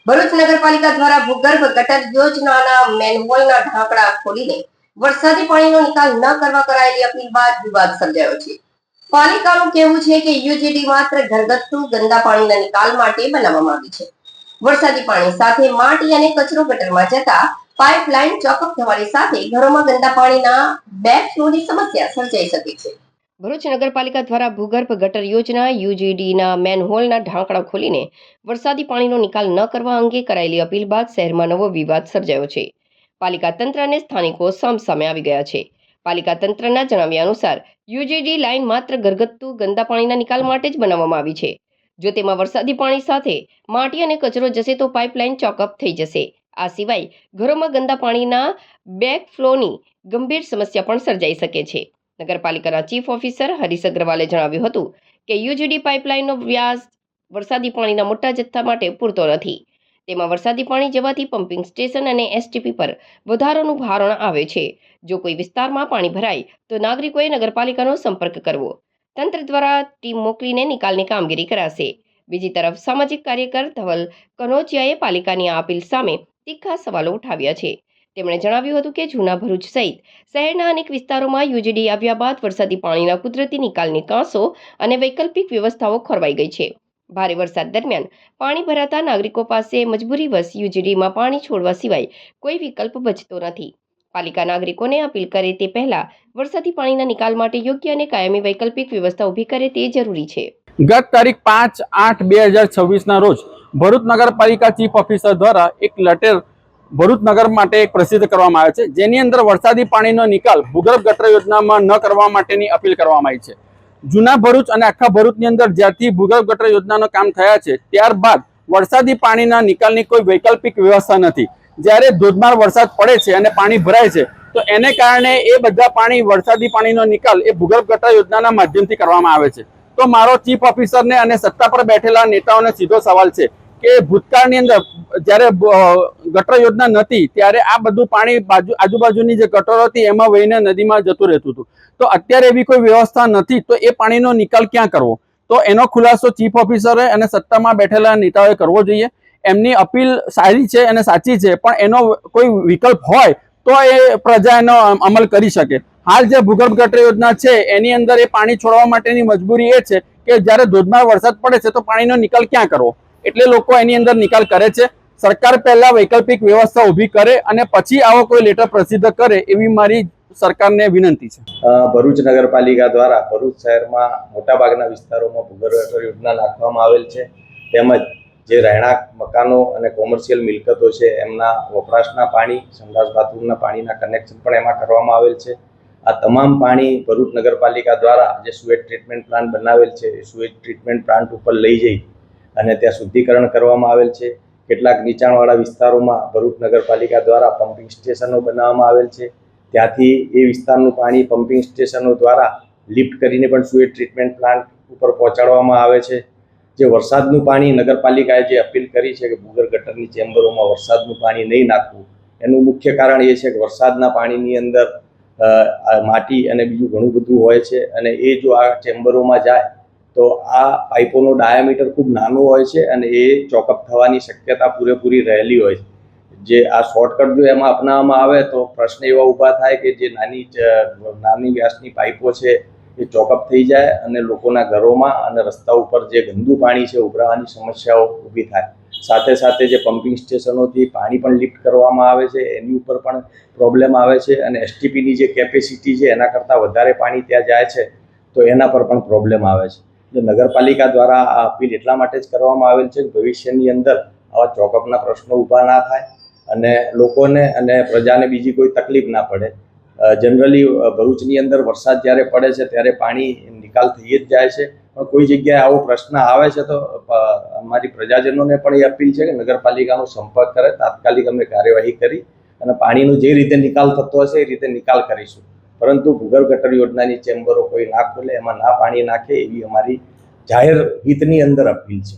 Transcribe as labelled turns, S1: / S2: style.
S1: ભરૂચ નગરપાલિકા દ્વારા ભૂગર્ભ ગટર યોજનાના મેનહોલના ઢાંકણા ખોલીને વરસાદી પાણીનો નિકાલ ન કરવા કરાયેલી અપીલ બાદ વિવાદ સર્જાયો છે। પાલિકાનું કહેવું છે કે યુજીડી માત્ર ઘરગથ્થુ ગંદા પાણીના નિકાલ માટે બનાવવામાં આવી છે। વરસાદી પાણી સાથે માટી અને કચરો ગટરમાં જતા પાઇપલાઇન ચોકઅપ થવાની સાથે ઘરોમાં ગંદા પાણીના બેકફ્લોની સમસ્યા સર્જાઈ શકે છે। ભરૂચ નગરપાલિકા દ્વારા ભૂગર્ભ ગટર યોજના યુજીડીના મેનહોલના ઢાંકણા ખોલીને વરસાદી પાણીનો નિકાલ ન કરવા અંગે કરાયેલી અપીલ બાદ શહેરમાં નવો વિવાદ સર્જાયો છે। પાલિકા તંત્ર અને સ્થાનિકો સામસામે આવી ગયા છે। પાલિકા તંત્રના જણાવ્યા અનુસાર યુજીડી લાઇન માત્ર ઘરગથ્થુ ગંદા પાણીના નિકાલ માટે જ બનાવવામાં આવી છે। જો તેમાં વરસાદી પાણી સાથે માટી અને કચરો જશે તો પાઇપલાઇન ચોકઅપ થઈ જશે। આ સિવાય ઘરોમાં ગંદા પાણીના બેકફ્લોની ગંભીર સમસ્યા પણ સર્જાઈ શકે છે। નગરપાલિકાના ચીફ ઓફિસર હરીશ અગ્રવાલે જણાવ્યું હતું કે યુજીડી પાઇપલાઇનનો વ્યાસ વરસાદી પાણીના મોટા જથ્થા માટે પૂરતો નથી। તેમાં વરસાદી પાણી જવાથી પમ્પિંગ સ્ટેશન અને એસટીપી પર વધારાનું ભારણ આવે છે। જો કોઈ વિસ્તારમાં પાણી ભરાય તો નાગરિકોએ નગરપાલિકાનો સંપર્ક કરવો। તંત્ર દ્વારા ટીમ મોકલીને નિકાલની કામગીરી કરાશે। બીજી તરફ સામાજિક કાર્યકર ધવલ કનોજિયાએ પાલિકાની આ અપીલ સામે તીખા સવાલો ઉઠાવ્યા છે। તેમણે જણાવ્યું હતું કે જૂના ભરૂચ સહિત શહેરના અનેક વિસ્તારોમાં યુજીડી આવ્યા બાદ વરસાદી પાણીના કુદરતી નિકાલની કાંસો અને વૈકલ્પિક વ્યવસ્થાઓ ખોરવાઈ ગઈ છે। ભારે વરસાદ દરમિયાન પાણી ભરાતા નાગરિકો પાસે મજબૂરીવશ યુજીડીમાં પાણી છોડવા સિવાય કોઈ વિકલ્પ બચતો નથી। પાલિકા નાગરિકોને અપીલ કરે તે પહેલા વરસાદી પાણીના નિકાલ માટે યોગ્ય અને કાયમી વૈકલ્પિક વ્યવસ્થા ઊભી કરે તે જરૂરી છે।
S2: ગત તારીખ 5/8/2026 રોજ ભરૂચ નગરપાલિકા ચીફ ઓફિસર દ્વારા એક લેટર ભરૂચ નગર માટે એક પ્રસિદ્ધ કરવામાં આવે છે, જેની અંદર વરસાદી પાણીનો નિકાલ ભૂગર્ભ ગટર યોજનામાં ન કરવા માટેની અપીલ કરવામાં આવી છે। જૂના ભરૂચ અને આખા ભરૂચની અંદર જ્યારથી ભૂગર્ભ ગટર યોજનાનો કામ થયા છે ત્યારબાદ વરસાદી પાણીના નિકાલની કોઈ વૈકલ્પિક વ્યવસ્થા નથી। જ્યારે ધોધમાર વરસાદ પડે છે અને પાણી ભરાય છે તો એને કારણે એ બધા પાણી વરસાદી પાણીનો નિકાલ એ ભૂગર્ભ ગટર યોજનાના માધ્યમથી કરવામાં આવે છે। તો મારો ચીફ ઓફિસરને અને સત્તા પર બેઠેલા નેતાઓને સીધો સવાલ છે કે ભૂતકાળની અંદર જ્યારે ગટર યોજના નથી ત્યારે આ બધું પાણી આજુબાજુની જે ગટરો હતી એમાં વહીને નદીમાં જતું રહેતું હતું। તો અત્યારે એવી કોઈ વ્યવસ્થા નથી તો એ પાણીનો નિકાલ ક્યાં કરવો? તો એનો ખુલાસો ચીફ ઓફિસરે અને સત્તામાં બેઠેલા નેતાઓએ કરવો જોઈએ। એમની અપીલ સારી છે અને સાચી છે, પણ એનો કોઈ વિકલ્પ હોય તો એ પ્રજા એનો અમલ કરી શકે। હાલ જે ભૂગર્ભ ગટર યોજના છે એની અંદર એ પાણી છોડવા માટેની મજબૂરી એ છે કે જ્યારે ધોધમાર વરસાદ પડે છે તો પાણીનો નિકાલ ક્યાં કરવો, એટલે લોકો એની અંદર નિકાલ કરે છે। સરકાર પહેલા વૈકલ્પિક વ્યવસ્થા ઊભી કરે અને પછી આવો કોઈ લેટર પ્રસિદ્ધ કરે એવી મારી સરકારને વિનંતી છે।
S3: ભરૂચ નગરપાલિકા દ્વારા ભરૂચ શહેરમાં મોટાભાગના વિસ્તારોમાં ભૂગર્ભ ગટર યોજના નાખવામાં આવેલ છે, તેમજ જે રહેણાંક મકાનો અને કોમર્શિયલ મિલકતો છે એમના વપરાશના પાણી, સંડાસ બાથરૂમના પાણીના કનેક્શન પણ એમાં કરવામાં આવેલ છે। આ તમામ પાણી ભરૂચ નગરપાલિકા દ્વારા જે સુએજ ટ્રીટમેન્ટ પ્લાન્ટ બનાવેલ છે એ સુએજ ટ્રીટમેન્ટ પ્લાન્ટ ઉપર લઈ જઈ અને ત્યાં શુદ્ધિકરણ કરવામાં આવેલ છે। કેટલાક નીચાણવાળા વિસ્તારોમાં ભરૂચ નગરપાલિકા દ્વારા પમ્પિંગ સ્ટેશનો બનાવવામાં આવેલ છે, ત્યાંથી એ વિસ્તારનું પાણી પમ્પિંગ સ્ટેશનો દ્વારા લિફ્ટ કરીને પણ સુએજ ટ્રીટમેન્ટ પ્લાન્ટ ઉપર પહોંચાડવામાં આવે છે। જે વરસાદનું પાણી નગરપાલિકાએ જે અપીલ કરી છે કે ભૂગર્ભ ગટરની ચેમ્બરોમાં વરસાદનું પાણી નહીં નાખવું, એનું મુખ્ય કારણ એ છે કે વરસાદના પાણીની અંદર માટી અને બીજું ઘણું બધું હોય છે અને એ જો આ ચેમ્બરોમાં જાય તો આ પાઇપોનો ડાયામીટર ખૂબ નાનો હોય છે અને એ ચોકઅપ થવાની શક્યતા પૂરેપૂરી રહેલી હોય છે। જે આ શોર્ટકટ જો એમાં અપનાવવામાં આવે તો પ્રશ્ન એવા ઊભા થાય કે જે નાની વ્યાસની પાઇપો છે એ ચોકઅપ થઈ જાય અને લોકોના ઘરોમાં અને રસ્તા ઉપર જે ગંદુ પાણી છે ઉભરાવાની સમસ્યાઓ ઊભી થાય। સાથે સાથે જે પમ્પિંગ સ્ટેશનોથી પાણી પણ લિફ્ટ કરવામાં આવે છે એની ઉપર પણ પ્રોબ્લેમ આવે છે અને એસટીપીની જે કેપેસિટી છે એના કરતાં વધારે પાણી ત્યાં જાય છે તો એના પર પણ પ્રોબ્લેમ આવે છે। નગરપાલિકા દ્વારા આ અપીલ એટલા માટે જ કરવામાં આવેલ છે કે ભવિષ્યની અંદર આવા ચોકઅપના પ્રશ્નો ઊભા ના થાય અને લોકોને અને પ્રજાને બીજી કોઈ તકલીફ ના પડે। જનરલી ભરૂચની અંદર વરસાદ જ્યારે પડે છે ત્યારે પાણી નિકાલ થઈ જ જાય છે, પણ કોઈ જગ્યાએ આવો પ્રશ્ન આવે છે તો અમારી પ્રજાજનોને પણ એ અપીલ છે કે નગરપાલિકાનો સંપર્ક કરે, તાત્કાલિક અમે કાર્યવાહી કરી અને પાણીનો જે રીતે નિકાલ થતો હશે એ રીતે નિકાલ કરીશું। પરંતુ ભૂગર્ભ ગટર યોજનાની ચેમ્બરો કોઈ ના ખોલે, એમાં ના પાણી નાખે એવી અમારી જાહેર હિતની અંદર અપીલ છે।